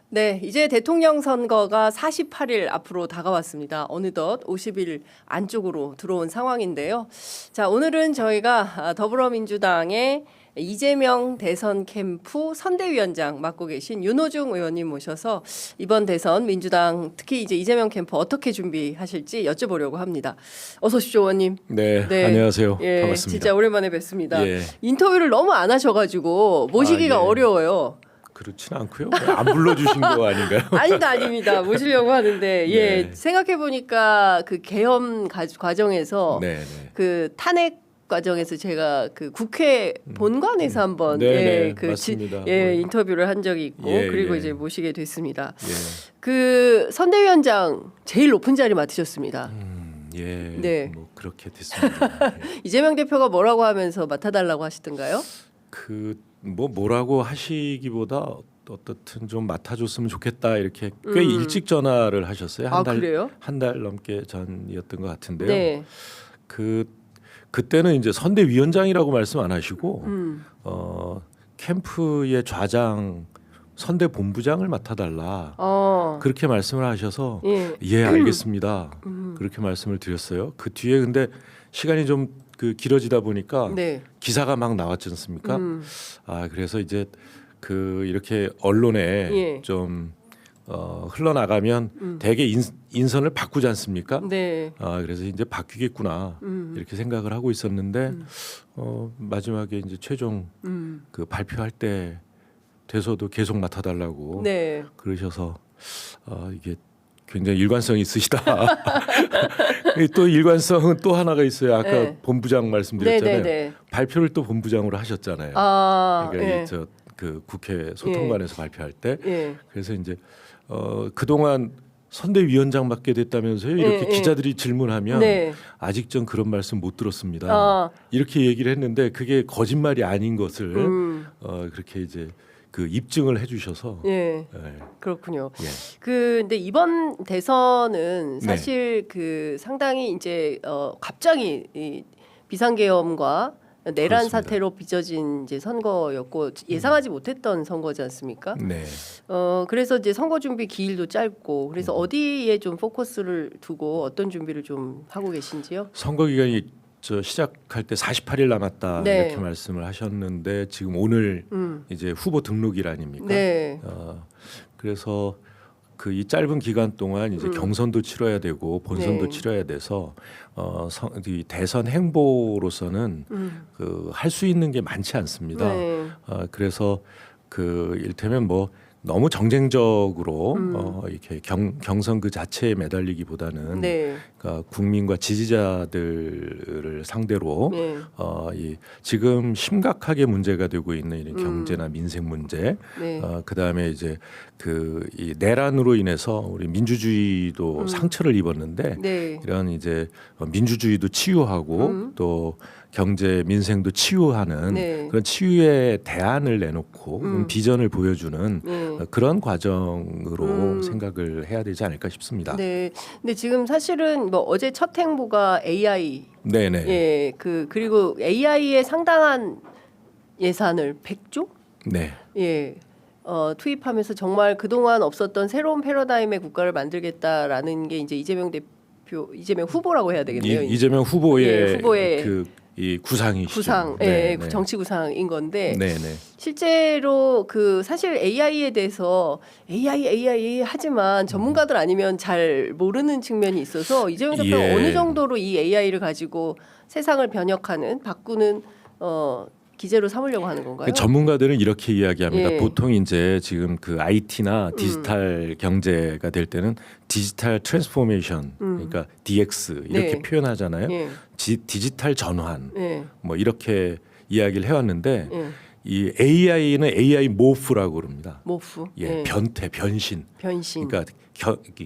네, 이제 대통령 선거가 48일 앞으로 다가왔습니다. 어느덧 50일 안쪽으로 들어온 상황인데요. 자, 오늘은 저희가 더불어민주당의 이재명 대선 캠프 선대위원장 맡고 계신 윤호중 의원님 모셔서 이번 대선 민주당 특히 이제 이재명 캠프 어떻게 준비하실지 여쭤보려고 합니다. 어서 오십시오, 의원님. 네, 안녕하세요. 예, 반갑습니다. 진짜 오랜만에 뵙습니다. 예. 인터뷰를 너무 안 하셔가지고 모시기가 예. 어려워요. 그렇진 않고요. 안 불러주신 거 아닌가요? 아닙니다. 모시려고 하는데 예 네. 생각해 보니까 그 계엄 과정에서 네, 네. 그 탄핵 과정에서 제가 그 국회 본관에서 한번 네, 그 맞습니다. 인터뷰를 한 적이 있고 예, 그리고 예. 이제 모시게 됐습니다. 예. 그 선대위원장 제일 높은 자리 맡으셨습니다. 예. 네. 뭐 그렇게 됐습니다. 예. 이재명 대표가 뭐라고 하면서 맡아달라고 하시던가요? 뭐라고 하시기보다 어떻든 좀 맡아줬으면 좋겠다 이렇게 꽤 음. 일찍 전화를 하셨어요. 그래요? 한 달 넘게 전이었던 것 같은데요. 네. 그때는 이제 선대위원장이라고 말씀 안 하시고 음. 캠프의 좌장 선대 본부장을 맡아달라 그렇게 말씀을 하셔서 예. 알겠습니다. 그렇게 말씀을 드렸어요. 그 뒤에 근데 시간이 좀 길어지다 보니까 네. 기사가 막 나왔지 않습니까? 그래서 이제 이렇게 언론에 예. 좀 흘러나가면 대개 인선을 바꾸지 않습니까? 네. 그래서 이제 바뀌겠구나 이렇게 생각을 하고 있었는데 마지막에 이제 최종 그 발표할 때 돼서도 계속 맡아달라고 네. 그러셔서 이게 굉장히 일관성이 있으시다. 또 일관성은 또 하나가 있어요. 아까 네. 본부장 말씀드렸잖아요. 네. 발표를 또 본부장으로 하셨잖아요. 그러니까 예. 그 국회 소통관에서 발표할 때 예. 그래서 이제 그동안 선대위원장 맡게 됐다면서요. 이렇게 예. 기자들이 질문하면 네. 아직 전 그런 말씀 못 들었습니다. 이렇게 얘기를 했는데 그게 거짓말이 아닌 것을 그렇게 이제 입증을 해주셔서 예. 예. 그렇군요. 예. 근데 이번 대선은 사실 상당히 이제 갑자기 이 비상계엄과 내란 그렇습니다. 사태로 빚어진 이제 선거였고 예상하지 못했던 선거지 않습니까? 네. 그래서 이제 선거 준비 기일도 짧고 그래서 어디에 좀 포커스를 두고 어떤 준비를 좀 하고 계신지요? 선거 기간이 시작할 때 48일 남았다 네. 이렇게 말씀을 하셨는데 지금 오늘 이제 후보 등록일 아닙니까? 네. 그래서 이 짧은 기간 동안 이제 경선도 치러야 되고 본선도 네. 치러야 돼서 이 대선 행보로서는 할 수 있는 게 많지 않습니다. 네. 그래서 일테면 뭐 너무 정쟁적으로 이렇게 경선 그 자체에 매달리기보다는 네. 그러니까 국민과 지지자들을 상대로 네. 지금 심각하게 문제가 되고 있는 이런 경제나 민생 문제, 네. 그다음에 이제 이 내란으로 인해서 우리 민주주의도 상처를 입었는데 네. 이런 이제 민주주의도 치유하고 또 경제 민생도 치유하는 네. 그런 치유의 대안을 내놓고 비전을 보여주는 그런 과정으로 생각을 해야 되지 않을까 싶습니다. 네. 근데 지금 사실은 뭐 어제 첫 행보가 AI 네네. 예, 그리고 AI에 상당한 예산을 100조? 네. 예. 투입하면서 정말 그동안 없었던 새로운 패러다임의 국가를 만들겠다라는 게 이제 이재명 후보라고 해야 되겠네요. 이재명 후보의, 예, 후보의 이 구상이시죠. 구상, 네, 네. 정치 구상인 건데 네네. 실제로 사실 AI에 대해서 AI 하지만 전문가들 아니면 잘 모르는 측면이 있어서 이재명 대표가 예. 어느 정도로 이 AI를 가지고 세상을 바꾸는 기재로 삼으려고 하는 건가요? 전문가들은 이렇게 이야기합니다. 예. 보통 이제 지금 IT나 디지털 경제가 될 때는 디지털 트랜스포메이션, 그러니까 DX 이렇게 네. 표현하잖아요. 예. 디지털 전환, 예. 뭐 이렇게 이야기를 해왔는데 예. 이 AI는 AI 모프라고 그럽니다. 모프. 예, 변태, 변신. 변신. 그러니까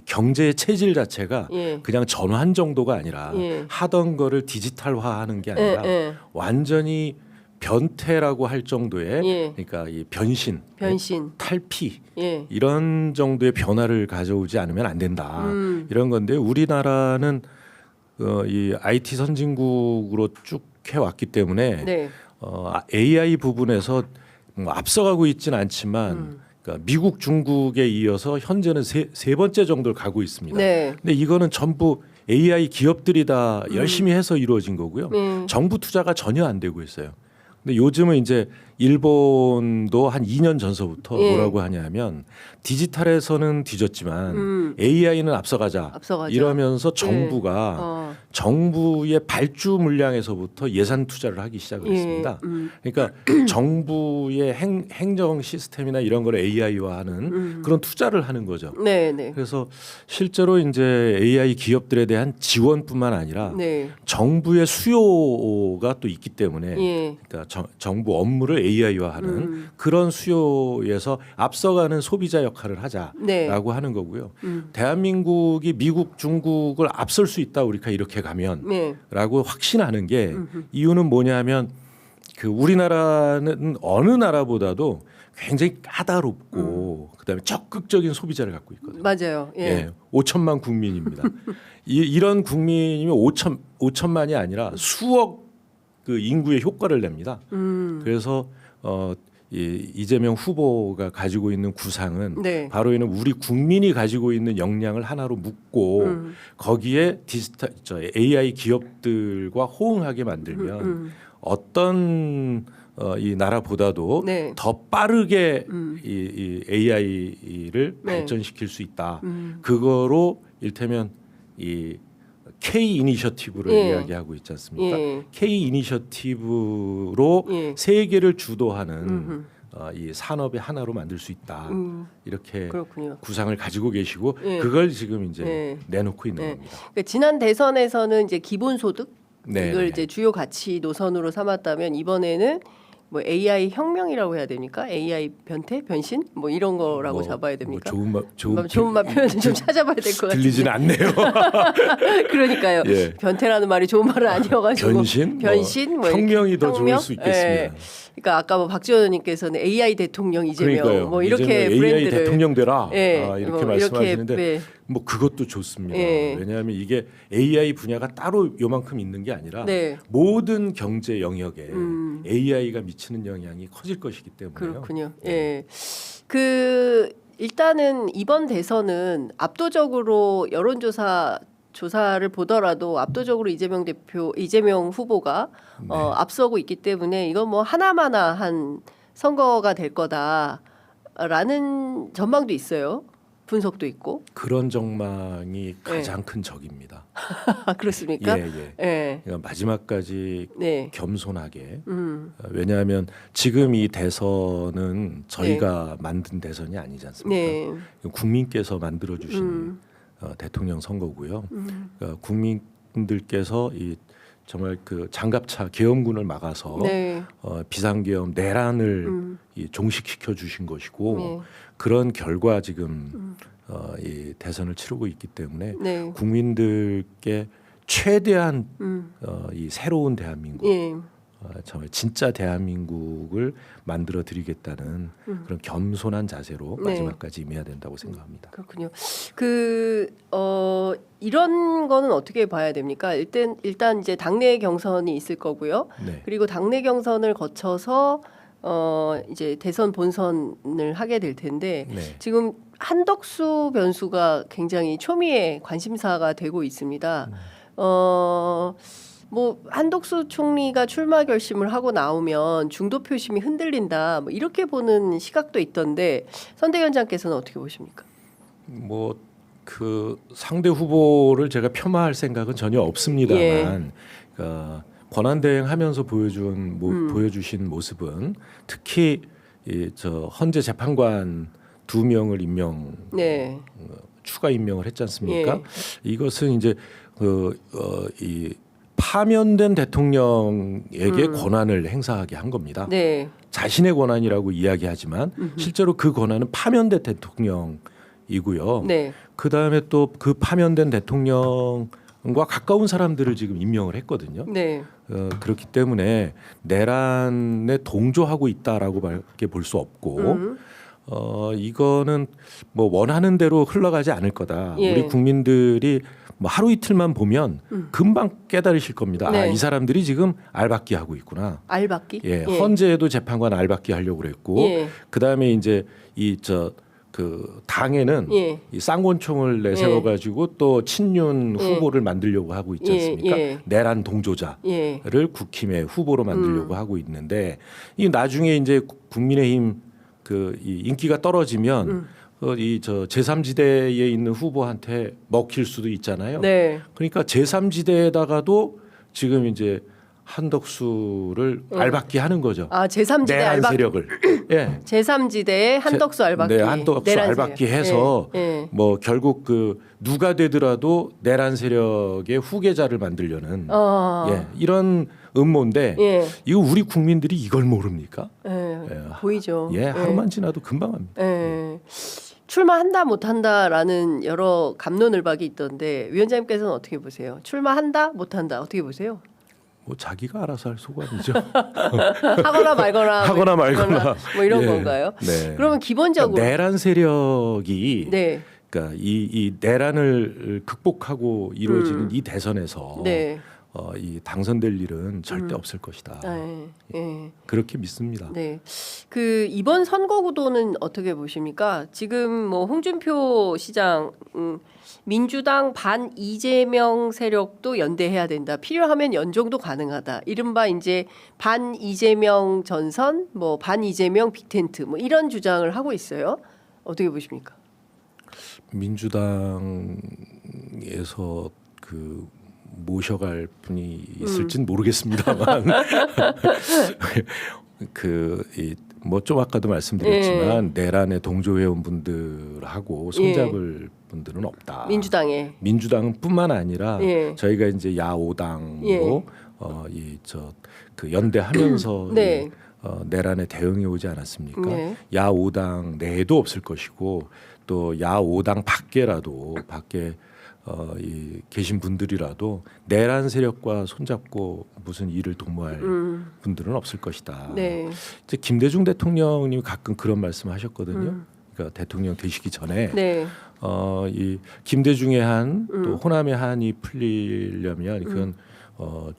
경제의 체질 자체가 예. 그냥 전환 정도가 아니라 예. 하던 거를 디지털화하는 게 아니라 예. 완전히 변태라고 할 정도의 예. 그러니까 이 변신, 탈피 예. 이런 정도의 변화를 가져오지 않으면 안 된다. 이런 건데 우리나라는 이 IT 선진국으로 쭉 해왔기 때문에 네. AI 부분에서 뭐 앞서가고 있지는 않지만 그러니까 미국, 중국에 이어서 현재는 세 번째 정도를 가고 있습니다. 네. 근데 이거는 전부 AI 기업들이 다 열심히 해서 이루어진 거고요. 정부 투자가 전혀 안 되고 있어요. 근데 요즘은 이제 일본도 한 2년 전서부터 예. 뭐라고 하냐면 디지털에서는 뒤졌지만 AI는 앞서가자. 이러면서 정부가 정부의 발주 물량에서부터 예산 투자를 하기 시작을 했습니다. 그러니까 정부의 행정 시스템이나 이런 걸 AI화하는 그런 투자를 하는 거죠. 네, 네. 그래서 실제로 이제 AI 기업들에 대한 지원뿐만 아니라 네. 정부의 수요가 또 있기 때문에 예. 그러니까 정부 업무를 AI화하는 그런 수요에서 앞서가는 소비자 역할을 하자라고 네. 하는 거고요. 대한민국이 미국, 중국을 앞설 수 있다 우리가 이렇게 가면라고 네. 확신하는 게 이유는 뭐냐면 그 우리나라는 어느 나라보다도 굉장히 까다롭고 그다음에 적극적인 소비자를 갖고 있거든요. 맞아요. 예. 예, 5천만 국민입니다. 이런 국민이면 5천만이 아니라 수억 그 인구의 효과를 냅니다. 그래서 이재명 후보가 가지고 있는 구상은 네. 바로 이는 우리 국민이 가지고 있는 역량을 하나로 묶고 거기에 AI 기업들과 호응하게 만들면 어떤 이 나라보다도 네. 더 빠르게 이 AI를 네. 발전시킬 수 있다. 그거로 일테면 이 K 이니셔티브를 예. 이야기하고 있지 않습니까? 예. K 이니셔티브로 예. 세계를 주도하는 이 산업의 하나로 만들 수 있다. 이렇게 그렇군요. 구상을 가지고 계시고 예. 그걸 지금 이제 예. 내놓고 있는 네. 겁니다. 그러니까 지난 대선에서는 이제 기본소득 네, 이걸 네. 이제 주요 가치 노선으로 삼았다면 이번에는 뭐 AI 혁명이라고 해야 됩니까? AI 변태, 변신 뭐 이런 거라고 뭐, 잡아야 됩니까? 뭐 좋은 말 표현을 좀 찾아봐야 될 것 같아요. 들리지는 않네요. 그러니까요. 예. 변태라는 말이 좋은 말은 아니어가지고 변신, 뭐 혁명이 더 혁명? 좋을 수 있겠습니다. 예. 그러니까 아까 뭐 박지원님께서는 AI 대통령 이재명 그러니까요. 뭐 이렇게 이재명 AI 브랜드를 대통령 되라 예. 이렇게 뭐 말씀하시는데 이렇게, 뭐 그것도 좋습니다. 예. 왜냐하면 이게 AI 분야가 따로 요만큼 있는 게 아니라 네. 모든 경제 영역에 AI가 미치는 영향이 커질 것이기 때문에요. 그렇군요. 예. 그 일단은 이번 대선은 압도적으로 조사를 보더라도 압도적으로 이재명 후보가 앞서고 있기 때문에 이건 뭐 하나마나한 선거가 될 거다라는 전망도 있어요. 분석도 있고. 그런 전망이 가장 큰 적입니다. 그렇습니까? 예, 예. 예. 그러니까 마지막까지 네. 겸손하게. 왜냐하면 지금 이 대선은 저희가 만든 대선이 아니지 않습니까? 네. 국민께서 만들어 주신 대통령 선거고요. 그러니까 국민들께서 이 정말 그 장갑차 계엄군을 막아서 네. 비상계엄 내란을 이 종식시켜 주신 것이고 네. 그런 결과 지금 이 대선을 치르고 있기 때문에 네. 국민들께 최대한 이 새로운 대한민국, 예. 정말 진짜 대한민국을 만들어 드리겠다는 그런 겸손한 자세로 네. 마지막까지 임해야 된다고 생각합니다. 그렇군요. 이런 거는 어떻게 봐야 됩니까? 일단 이제 당내 경선이 있을 거고요. 네. 그리고 당내 경선을 거쳐서 이제 대선 본선을 하게 될 텐데 네. 지금 한덕수 변수가 굉장히 초미의 관심사가 되고 있습니다. 뭐 한덕수 총리가 출마 결심을 하고 나오면 중도 표심이 흔들린다. 뭐 이렇게 보는 시각도 있던데 선대위 장께서는 어떻게 보십니까? 뭐 그 상대 후보를 제가 폄하할 생각은 전혀 없습니다만 예. 그러니까 권한대행하면서 보여주신 모습은 특히 저 헌재 재판관 2명을 네. 추가 임명을 했지 않습니까? 예. 이것은 이제 이 파면된 대통령에게 권한을 행사하게 한 겁니다. 네. 자신의 권한이라고 이야기하지만 실제로 그 권한은 파면된 대통령이고요. 네. 그 다음에 또 그 파면된 대통령과 가까운 사람들을 지금 임명을 했거든요. 네. 그렇기 때문에 내란에 동조하고 있다라고밖에 볼 수 없고 이거는 뭐 원하는 대로 흘러가지 않을 거다. 예. 우리 국민들이 뭐 하루 이틀만 보면 금방 깨달으실 겁니다. 네. 아, 이 사람들이 지금 알박기 하고 있구나. 알박기? 예, 헌재에도 재판관 알박기 하려고 그랬고, 예. 그다음에 이제 그 당에는 예. 이 쌍권총을 내세워 가지고 또 친윤 예. 후보를 만들려고 하고 있지 예, 않습니까? 예. 내란 동조자를 예. 국힘의 후보로 만들려고 하고 있는데 이 나중에 이제 국민의힘 그 이 인기가 떨어지면 제3지대에 있는 후보한테 먹힐 수도 있잖아요. 네. 그러니까 제3지대에다가도 지금 이제 한덕수를 알박기 하는 거죠. 아, 제3지대 내란 알박기. 세력을. 예. 제3지대에 한덕수 알박기. 네, 한덕수 내란 알박기 세력. 해서 예. 예. 뭐 결국 그 누가 되더라도 내란 세력의 후계자를 만들려는 예, 이런 음모인데 예. 이거 우리 국민들이 이걸 모릅니까? 예. 예. 보이죠. 예, 하루만 지나도 금방 합니다. 예. 출마한다 못한다라는 여러 갑론을박이 있던데 위원장님께서는 어떻게 보세요? 출마한다 못한다 어떻게 보세요? 뭐 자기가 알아서 할 소관이죠. 하거나 말거나 하거나 말거나 뭐 이런 예. 건가요? 네. 그러면 기본적으로 그러니까 내란 세력이 네. 그러니까 이 내란을 극복하고 이루어지는 이 대선에서 네. 이 당선될 일은 절대 없을 것이다. 예. 예. 그렇게 믿습니다. 네. 그 이번 선거 구도는 어떻게 보십니까? 지금 뭐 홍준표 시장 민주당 반 이재명 세력도 연대해야 된다. 필요하면 연정도 가능하다. 이른바 이제 반 이재명 전선, 뭐 반 이재명 빅텐트 뭐 이런 주장을 하고 있어요. 어떻게 보십니까? 민주당에서 그 모셔갈 분이 있을진 모르겠습니다만 뭐 좀 아까도 말씀드렸지만 내란의 동조해온 분들하고 손잡을 분들은 없다. 민주당뿐만 아니라 저희가 이제 야5당으로 그 연대하면서 네. 내란에 대응해 오지 않았습니까? 야5당 내에도 없을 것이고 또 야5당 밖에 계신 분들이라도 내란 세력과 손잡고 무슨 일을 도모할 분들은 없을 것이다. 네. 이제 김대중 대통령님이 가끔 그런 말씀하셨거든요. 그러니까 대통령 되시기 전에 네. 이 김대중의 한 또 호남의 한이 풀리려면 그건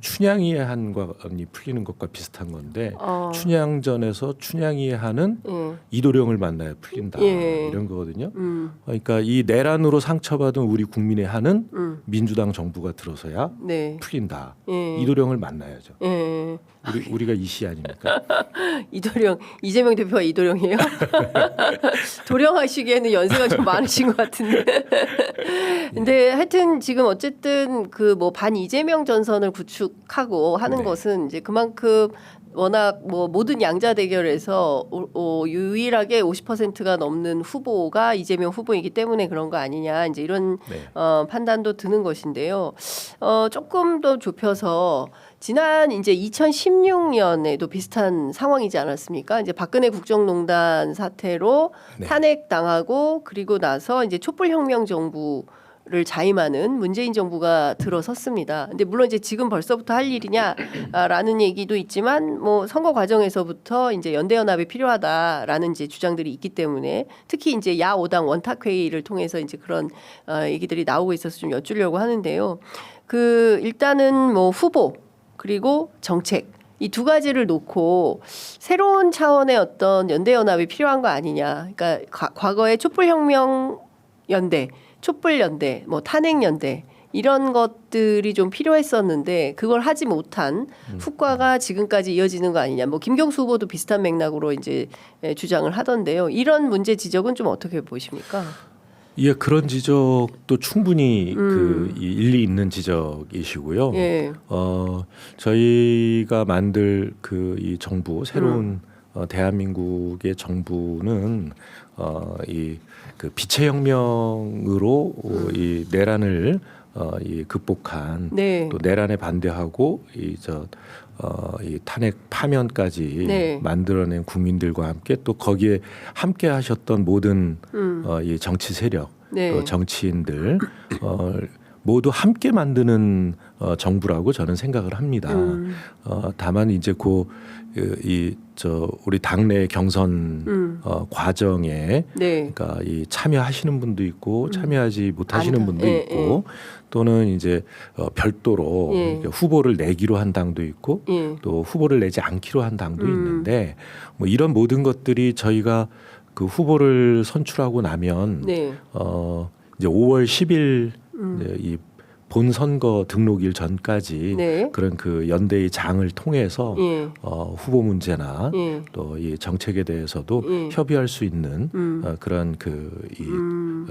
춘향이의 한이 풀리는 것과 비슷한 건데 춘향전에서 춘향이의 한은 이도령을 만나야 풀린다 이런 거거든요. 그러니까 이 내란으로 상처받은 우리 국민의 한은 민주당 정부가 들어서야 풀린다. 이도령을 만나야죠. 우리가 이씨 아닙니까? 이도령 이재명 대표가 이도령이에요? 도령하시기에는 연세가 좀 많으신 것 같은데. 근데 하여튼 지금 어쨌든 그 뭐 반 이재명 전선을 구축하고 하는 것은 이제 그만큼 워낙 뭐 모든 양자 대결에서 유일하게 50%가 넘는 후보가 이재명 후보이기 때문에 그런 거 아니냐 이제 이런 판단도 드는 것인데요. 조금 더 좁혀서 지난 이제 2016년에도 비슷한 상황이지 않았습니까? 이제 박근혜 국정농단 사태로 탄핵당하고 그리고 나서 이제 촛불혁명 정부를 자임하는 문재인 정부가 들어섰습니다. 근데 물론 이제 지금 벌써부터 할 일이냐라는 얘기도 있지만 뭐 선거 과정에서부터 이제 연대연합이 필요하다라는 이제 주장들이 있기 때문에 특히 이제 야5당 원탁회의를 통해서 이제 그런 얘기들이 나오고 있어서 좀 여쭈려고 하는데요. 그 일단은 뭐 후보 그리고 정책 이 두 가지를 놓고 새로운 차원의 어떤 연대연합이 필요한 거 아니냐. 그러니까 과거에 촛불혁명 연대, 촛불연대, 뭐 탄핵연대 이런 것들이 좀 필요했었는데 그걸 하지 못한 후과가 지금까지 이어지는 거 아니냐. 뭐 김경수 후보도 비슷한 맥락으로 이제 주장을 하던데요. 이런 문제 지적은 좀 어떻게 보십니까? 예, 그런 지적도 충분히 그 일리 있는 지적이시고요. 저희가 만들 그 이 정부 새로운 대한민국의 정부는 이 그 빛의 혁명으로 이 내란을 이 극복한 또 내란에 반대하고 이 탄핵 파면까지 만들어낸 국민들과 함께 또 거기에 함께 하셨던 모든 이 정치 세력 또 정치인들 모두 함께 만드는 정부라고 저는 생각을 합니다. 다만 이제 우리 당내 경선 과정에 네. 그러니까 이 참여하시는 분도 있고 참여하지 못하시는 분도 있고 또는 이제 별도로 이렇게 후보를 내기로 한 당도 있고 또 후보를 내지 않기로 한 당도 있는데 뭐 이런 모든 것들이 저희가 그 후보를 선출하고 나면 네. 이제 5월 10일 이제 이 본선거 등록일 전까지 네. 그런 그 연대의 장을 통해서 후보 문제나 또 이 정책에 대해서도 협의할 수 있는 그런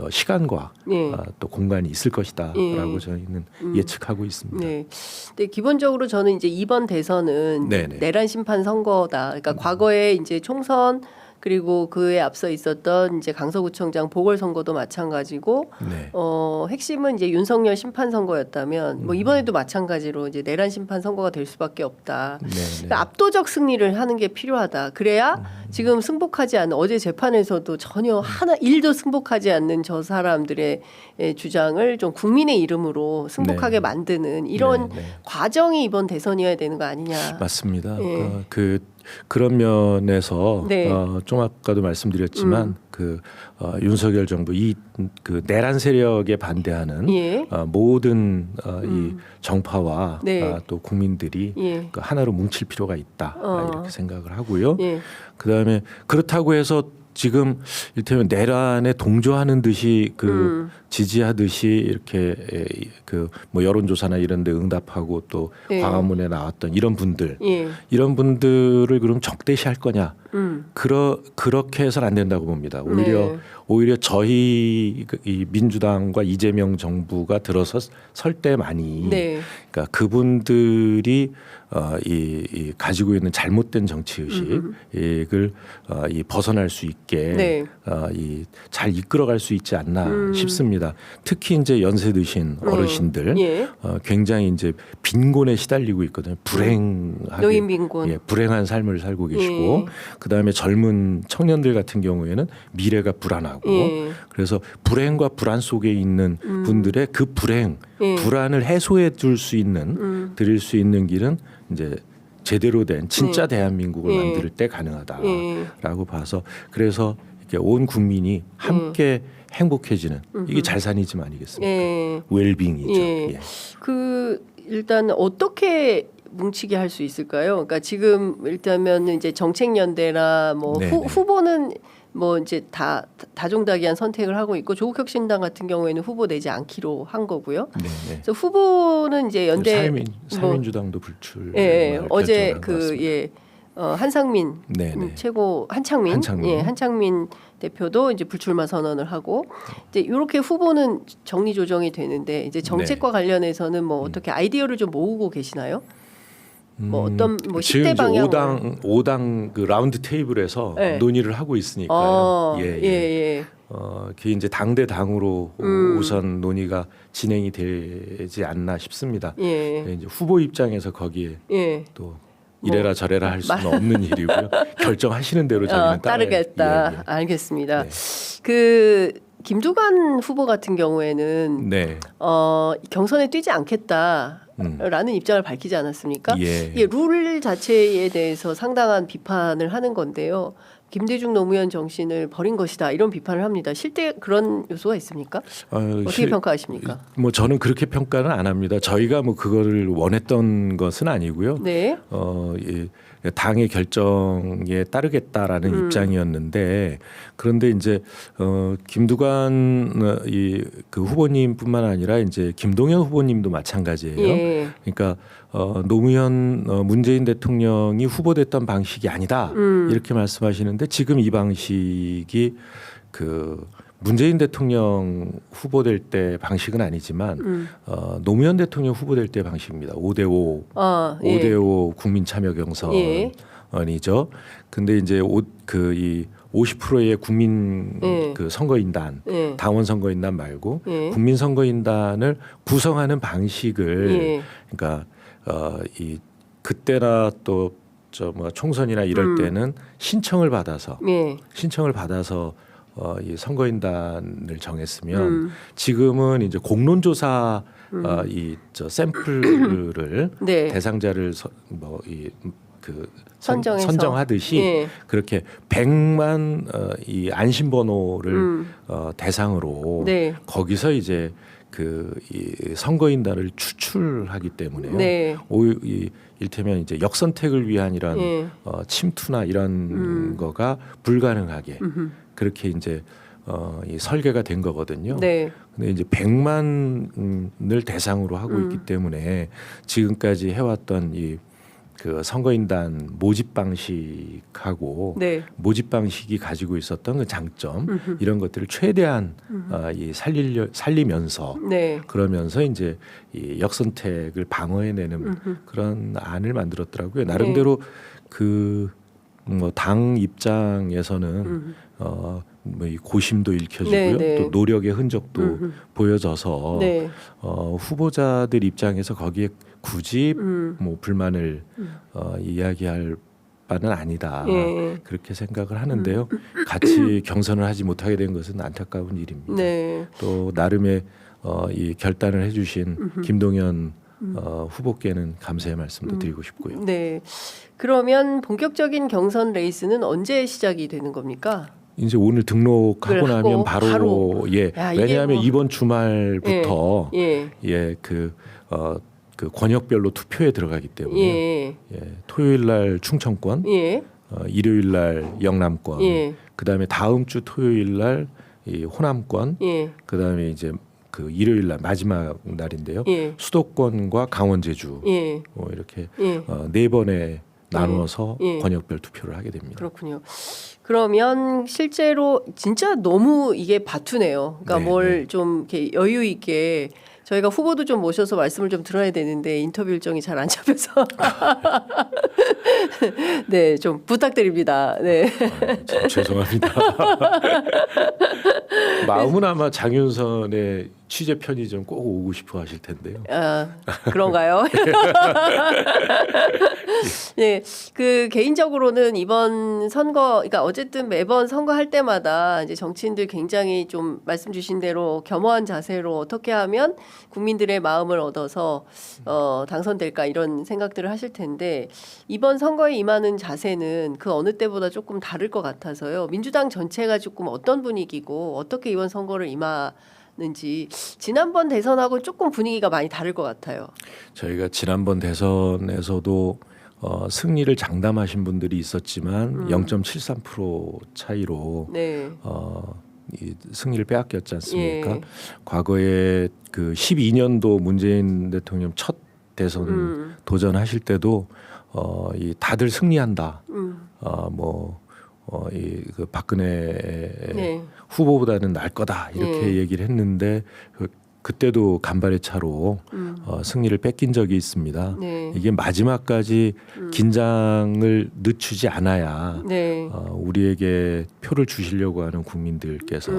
시간과 또 공간이 있을 것이다라고 저희는 예측하고 있습니다. 네. 근데 기본적으로 저는 이제 이번 대선은 네네. 내란 심판 선거다. 그러니까 과거에 이제 총선 그리고 그에 앞서 있었던 이제 강서구청장 보궐선거도 마찬가지고 네. 핵심은 이제 윤석열 심판 선거였다면 뭐 이번에도 마찬가지로 이제 내란 심판 선거가 될 수밖에 없다. 그러니까 압도적 승리를 하는 게 필요하다. 그래야 지금 승복하지 않는 어제 재판에서도 전혀 하나 일도 승복하지 않는 저 사람들의 주장을 좀 국민의 이름으로 승복하게 만드는 이런 과정이 이번 대선이어야 되는 거 아니냐. 맞습니다. 그런 면에서 좀 아까도 말씀드렸지만 윤석열 정부 그 내란 세력에 반대하는 모든 이 정파와 또 국민들이 하나로 뭉칠 필요가 있다 이렇게 생각을 하고요. 그다음에 그렇다고 해서 지금 이를테면 내란에 동조하는 듯이 지지하듯이 이렇게 뭐 여론조사나 이런 데 응답하고 또 광화문에 나왔던 이런 분들 이런 분들을 그럼 적대시할 거냐? 그렇게 해서는 안 된다고 봅니다. 오히려 저희 이 민주당과 이재명 정부가 들어서 설 때만이 그러니까 그분들이 이 가지고 있는 잘못된 정치 의식을 벗어날 수 있게 잘 이끌어갈 수 있지 않나 싶습니다. 특히 이제 연세 드신 어르신들 굉장히 이제 빈곤에 시달리고 있거든요. 노인 빈곤. 불행한 삶을 살고 계시고 그다음에 젊은 청년들 같은 경우에는 미래가 불안하고 그래서 불행과 불안 속에 있는 분들의 그 불안을 해소해 줄 수 있는 드릴 수 있는 길은 이제 제대로 된 진짜 대한민국을 만들 때 가능하다라고 봐서 그래서 이렇게 온 국민이 함께 행복해지는 이게 잘사니즘 아니겠습니까? 웰빙이죠. 일단 어떻게 뭉치게 할 수 있을까요? 그러니까 지금 일단은 이제 정책연대나 뭐 후보는 뭐 이제 다종다기한 선택을 하고 있고 조국혁신당 같은 경우에는 후보 내지 않기로 한 거고요. 그래서 후보는 이제 연대 사민주당도 불출. 어제 한상민 최고 한창민 대표도 이제 불출마 선언을 하고 이제 이렇게 후보는 정리 조정이 되는데 이제 정책과 관련해서는 뭐 어떻게 아이디어를 좀 모으고 계시나요? 뭐 어떤 뭐 10대 방향 5당 그 라운드 테이블에서 논의를 하고 있으니까요. 그게 이제 당대 당으로 우선 논의가 진행이 되지 않나 싶습니다. 이제 후보 입장에서 거기에 또 이래라 저래라 할 수는 없는 일이고요. 결정하시는 대로 저희는 따르겠다. 알겠습니다. 그 김두관 후보 같은 경우에는 경선에 뛰지 않겠다라는 입장을 밝히지 않았습니까? 이게 룰 자체에 대해서 상당한 비판을 하는 건데요. 김대중 노무현 정신을 버린 것이다 이런 비판을 합니다. 실제 그런 요소가 있습니까? 어떻게 평가하십니까? 뭐 저는 그렇게 평가는 안 합니다. 저희가 뭐 그거를 원했던 것은 아니고요. 당의 결정에 따르겠다라는 입장이었는데 그런데 이제 김두관 그 후보님뿐만 아니라 이제 김동연 후보님도 마찬가지예요. 그러니까 노무현 문재인 대통령이 후보됐던 방식이 아니다 이렇게 말씀하시는데 지금 이 방식이 그 문재인 대통령 후보될 때 방식은 아니지만 노무현 대통령 후보될 때 방식입니다. 5대5 5대5 국민 참여 경선이죠. 근데 이제 이 50%의 국민 그 선거인단, 당원 선거인단 말고 국민 선거인단을 구성하는 방식을 그러니까 이 그때나 또 뭐 총선이나 이럴 때는 신청을 받아서 이 선거인단을 정했으면 지금은 이제 공론조사 이저 샘플을 네. 대상자를 선정해서. 선정하듯이 예. 그렇게 100만 이 안심번호를 대상으로 네. 거기서 이제 이 선거인단을 추출하기 때문에요. 네. 일테면 이제 역선택을 위한 이런 예. 침투나 이런 거가 불가능하게 그렇게 이제 이 설계가 된 거거든요. 네. 근데 이제 100만을 대상으로 하고 있기 때문에 지금까지 해왔던 그 선거인단 모집 방식하고 네. 모집 방식이 가지고 있었던 그 장점 이런 것들을 최대한 살리면서 네. 그러면서 이제 이 역선택을 방어해내는 그런 안을 만들었더라고요. 나름대로 뭐 당 입장에서는 뭐 이 고심도 읽혀지고요. 네, 네. 또 노력의 흔적도 보여져서 네. 후보자들 입장에서 거기에 굳이 뭐 불만을 이야기할 바는 아니다. 예. 그렇게 생각을 하는데요. 같이 경선을 하지 못하게 된 것은 안타까운 일입니다. 네. 또 나름의 이 결단을 해주신 김동연 후보께는 감사의 말씀도 드리고 싶고요. 네. 그러면 본격적인 경선 레이스는 언제 시작이 되는 겁니까? 이제 오늘 등록하고 그걸 하고 나면 바로 예. 야, 이게 왜냐하면 뭐- 이번 주말부터 예. 그 권역별로 투표에 들어가기 때문에 예. 토요일 날 충청권, 예. 일요일 날 영남권, 예. 그다음에 다음 주 토요일 날 이 호남권, 예. 그다음에 이제 그 일요일 날 마지막 날인데요. 예. 수도권과 강원 제주 예. 이렇게 예. 네 번에 나누어서 예. 권역별 투표를 하게 됩니다. 그렇군요. 그러면 실제로 진짜 너무 이게 바투네요. 그러니까 네, 뭘 좀 이렇게 여유 있게 저희가 후보도 좀 모셔서 말씀을 좀 들어야 되는데 인터뷰 일정이 잘 안 잡혀서 네, 좀 부탁드립니다. 네. 참 죄송합니다. 마음은 아마 장윤선의 취재 편의점 꼭 오고 싶어 하실 텐데요. 아, 그런가요? 네, 그 개인적으로는 이번 선거, 그러니까 어쨌든 매번 선거할 때마다 이제 정치인들 굉장히 좀 말씀 주신 대로 겸허한 자세로 어떻게 하면 국민들의 마음을 얻어서 당선될까 이런 생각들을 하실 텐데 이번 선거에 임하는 자세는 그 어느 때보다 조금 다를 것 같아서요. 민주당 전체가 조금 어떤 분위기고 어떻게 이번 선거를 임하는지 지난번 대선하고 조금 분위기가 많이 다를 것 같아요. 저희가 지난번 대선에서도 승리를 장담하신 분들이 있었지만 0.73% 차이로 네. 이 승리를 빼앗겼지 않습니까? 예. 과거에 그 12년도 문재인 대통령 첫 대선 도전하실 때도 이 다들 승리한다. 그 박근혜 네. 후보보다는 날 거다 이렇게 예. 얘기를 했는데 그때도 간발의 차로 승리를 뺏긴 적이 있습니다. 네. 이게 마지막까지 긴장을 늦추지 않아야 네. 우리에게 표를 주시려고 하는 국민들께서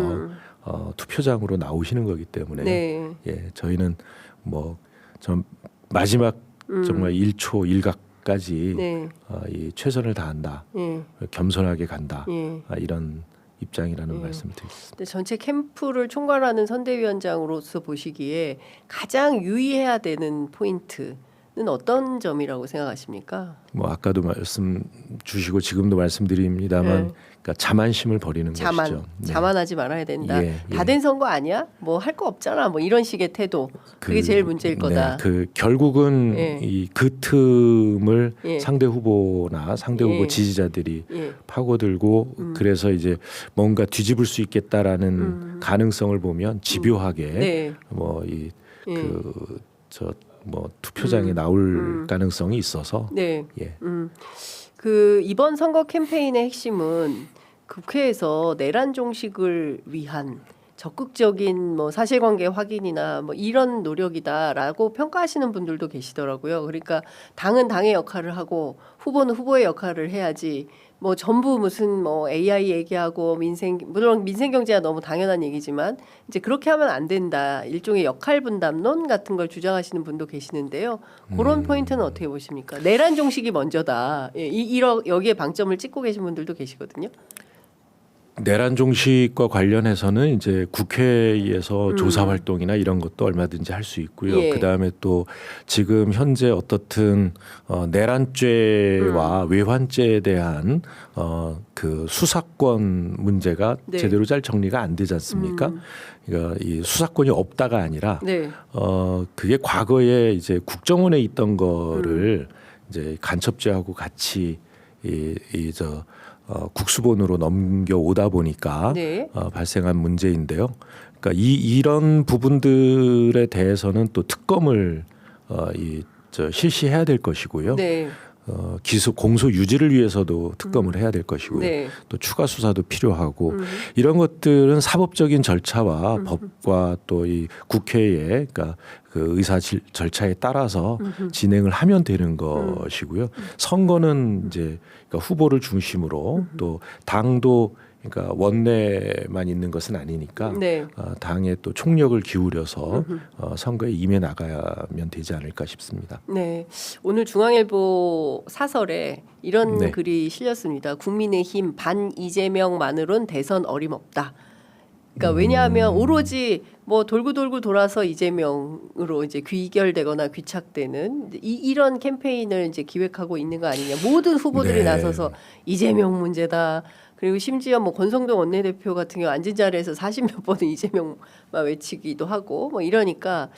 투표장으로 나오시는 거기 때문에 네. 예, 저희는 뭐 좀 마지막 정말 1초 1각까지 네. 이 최선을 다한다, 예. 겸손하게 간다 예. 이런 입장이라는 말씀을 드리겠습니다. 근데 전체 캠프를 총괄하는 선대위원장으로서 보시기에 가장 유의해야 되는 포인트는 어떤 점이라고 생각하십니까? 뭐 아까도 말씀 주시고 지금도 말씀드립니다만, 네. 그러니까 자만심을 버리는 자만, 것이죠. 네. 자만하지 말아야 된다. 예, 예. 다 된 선거 아니야? 뭐 할 거 없잖아. 뭐 이런 식의 태도. 그게 제일 문제일 거다. 그 결국은 예. 그 틈을 예. 상대 후보나 상대 후보 예. 지지자들이 예. 파고들고 그래서 이제 뭔가 뒤집을 수 있겠다라는 가능성을 보면 집요하게 네. 뭐 이 예. 뭐 투표장에 나올 가능성이 있어서 네. 예. 그 이번 선거 캠페인의 핵심은 국회에서 내란 종식을 위한 적극적인 뭐 사실관계 확인이나 뭐 이런 노력이다라고 평가하시는 분들도 계시더라고요. 그러니까 당은 당의 역할을 하고 후보는 후보의 역할을 해야지 뭐 전부 무슨 뭐 AI 얘기하고 물론 민생 경제가 너무 당연한 얘기지만 이제 그렇게 하면 안 된다. 일종의 역할 분담론 같은 걸 주장하시는 분도 계시는데요. 그런 포인트는 어떻게 보십니까? 내란 종식이 먼저다. 예, 여기에 방점을 찍고 계신 분들도 계시거든요. 내란 종식과 관련해서는 이제 국회에서 조사 활동이나 이런 것도 얼마든지 할 수 있고요. 예. 그다음에 또 지금 현재 어떻든 내란죄와 외환죄에 대한 그 수사권 문제가 네. 제대로 잘 정리가 안 되지 않습니까? 그러니까 이 수사권이 없다가 아니라 네. 그게 과거에 이제 국정원에 있던 거를 이제 간첩죄하고 같이 국수본으로 넘겨오다 보니까 네. 발생한 문제인데요. 그러니까 이런 부분들에 대해서는 또 특검을 실시해야 될 것이고요. 네. 공소 유지를 위해서도 특검을 해야 될 것이고요. 네. 또 추가 수사도 필요하고 이런 것들은 사법적인 절차와 법과 또 이 국회의 그러니까 그 의사 절차에 따라서 진행을 하면 되는 것이고요. 선거는 이제 그러니까 후보를 중심으로 또 당도 그러니까 원내만 있는 것은 아니니까 네. 당에 또 총력을 기울여서 선거에 임해 나가면 되지 않을까 싶습니다. 네, 오늘 중앙일보 사설에 이런 네. 글이 실렸습니다. 국민의힘 반 이재명만으로는 대선 어림없다. 그러니까 왜냐하면 오로지 뭐 돌고 돌아서 이재명으로 이제 귀결되거나 귀착되는 이런 캠페인을 이제 기획하고 있는 거 아니냐. 모든 후보들이 네. 나서서 이재명 문제다. 그리고 심지어 뭐 권성동 원내대표 같은 경우 앉은 자리에서 40몇 번은 이재명만 외치기도 하고 뭐 이러니까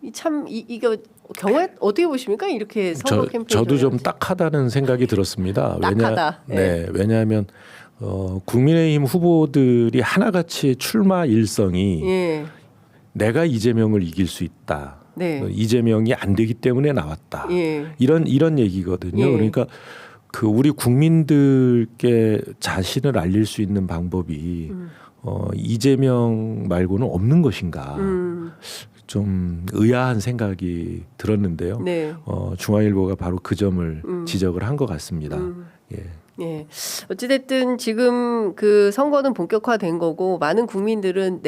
이거 경우에 어떻게 보십니까? 이렇게 선거 캠페인 저도 좀 딱하다는 생각이 들었습니다. 딱하다. 왜냐하면 국민의힘 후보들이 하나같이 출마 일성이 예. 내가 이재명을 이길 수 있다. 네. 이재명이 안 되기 때문에 나왔다. 예. 이런 얘기거든요. 예. 그러니까 그 우리 국민들께 자신을 알릴 수 있는 방법이 이재명 말고는 없는 것인가. 좀 의아한 생각이 들었는데요. 네. 중앙일보가 바로 그 점을 지적을 한 것 같습니다. 예. 예. 어찌됐든 지금 그 선거는 본격화된 거고 많은 국민들은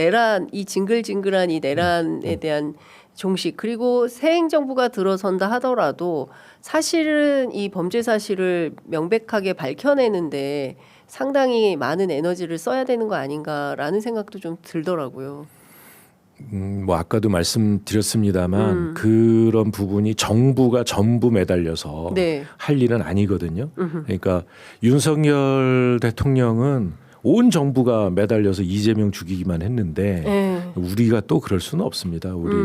이 징글징글한 이 내란에 대한 종식 그리고 새 행정부가 들어선다 하더라도 사실은 이 범죄 사실을 명백하게 밝혀내는데 상당히 많은 에너지를 써야 되는 거 아닌가라는 생각도 좀 들더라고요. 뭐 아까도 말씀드렸습니다만 그런 부분이 정부가 전부 매달려서 네. 할 일은 아니거든요. 그러니까 윤석열 대통령은 온 정부가 매달려서 이재명 죽이기만 했는데 우리가 또 그럴 수는 없습니다. 우리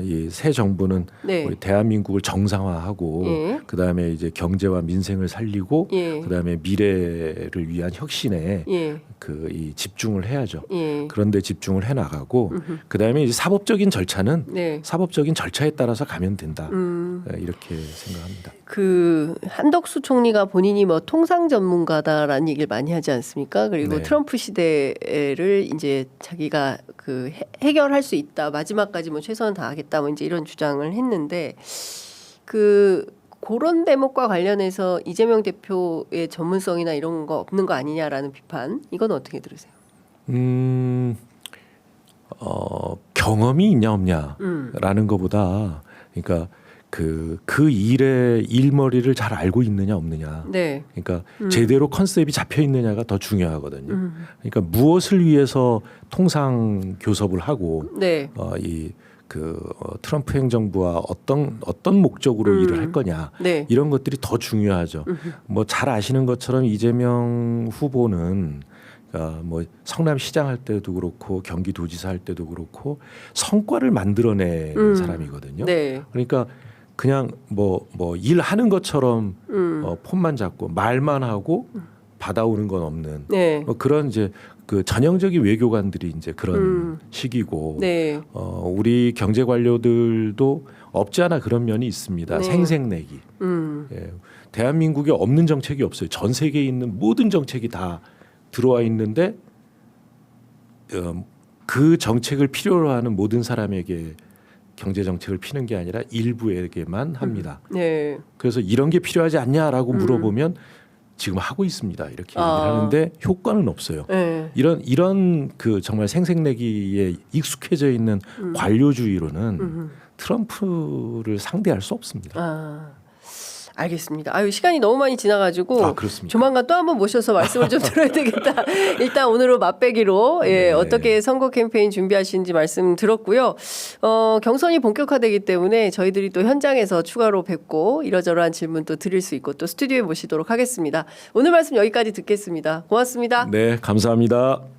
이 새 정부는 네. 우리 대한민국을 정상화하고 예. 그다음에 이제 경제와 민생을 살리고 예. 그다음에 미래를 위한 혁신에 예. 이 집중을 해야죠. 예. 그런데 집중을 해 나가고 그다음에 이제 사법적인 절차는 네. 사법적인 절차에 따라서 가면 된다. 이렇게 생각합니다. 그 한덕수 총리가 본인이 뭐 통상 전문가다라는 얘기를 많이 하지 않습니까? 그리고 네. 트럼프 시대를 이제 자기가 그 해결할 수 있다. 마지막까지 뭐 최선을 다하겠다. 뭐 이제 이런 주장을 했는데 그런 대목과 관련해서 이재명 대표의 전문성이나 이런 거 없는 거 아니냐라는 비판. 이건 어떻게 들으세요? 경험이 있냐 없냐라는 것보다 그러니까 그 일의 일머리를 잘 알고 있느냐 없느냐. 네. 그러니까 제대로 컨셉이 잡혀 있느냐가 더 중요하거든요. 그러니까 무엇을 위해서 통상 교섭을 하고 네. 트럼프 행정부와 어떤 목적으로 일을 할 거냐. 네. 이런 것들이 더 중요하죠. 뭐 잘 아시는 것처럼 이재명 후보는 뭐 성남시장 할 때도 그렇고 경기도지사 할 때도 그렇고 성과를 만들어내는 사람이거든요. 네. 그러니까 그냥 뭐 일하는 것처럼 폰만 잡고 말만 하고 받아오는 건 없는 네. 그런 이제 그 전형적인 외교관들이 이제 그런 식이고 네. 우리 경제 관료들도 없지 않아 그런 면이 있습니다. 네. 생색내기. 예. 대한민국에 없는 정책이 없어요. 전 세계에 있는 모든 정책이 다 들어와 있는데 그 정책을 필요로 하는 모든 사람에게 경제 정책을 피는 게 아니라 일부에게만 합니다. 네. 그래서 이런 게 필요하지 않냐라고 물어보면 지금 하고 있습니다. 이렇게 얘기를 하는데 효과는 없어요. 네. 이런 그 정말 생색내기에 익숙해져 있는 관료주의로는 트럼프를 상대할 수 없습니다. 알겠습니다. 아유 시간이 너무 많이 지나가지고 그렇습니까? 조만간 또 한번 모셔서 말씀을 좀 들어야 되겠다. 일단 오늘은 맛배기로 네. 어떻게 선거 캠페인 준비하시는지 말씀 들었고요. 경선이 본격화되기 때문에 저희들이 또 현장에서 추가로 뵙고 이러저러한 질문 또 드릴 수 있고 또 스튜디오에 모시도록 하겠습니다. 오늘 말씀 여기까지 듣겠습니다. 고맙습니다. 네, 감사합니다.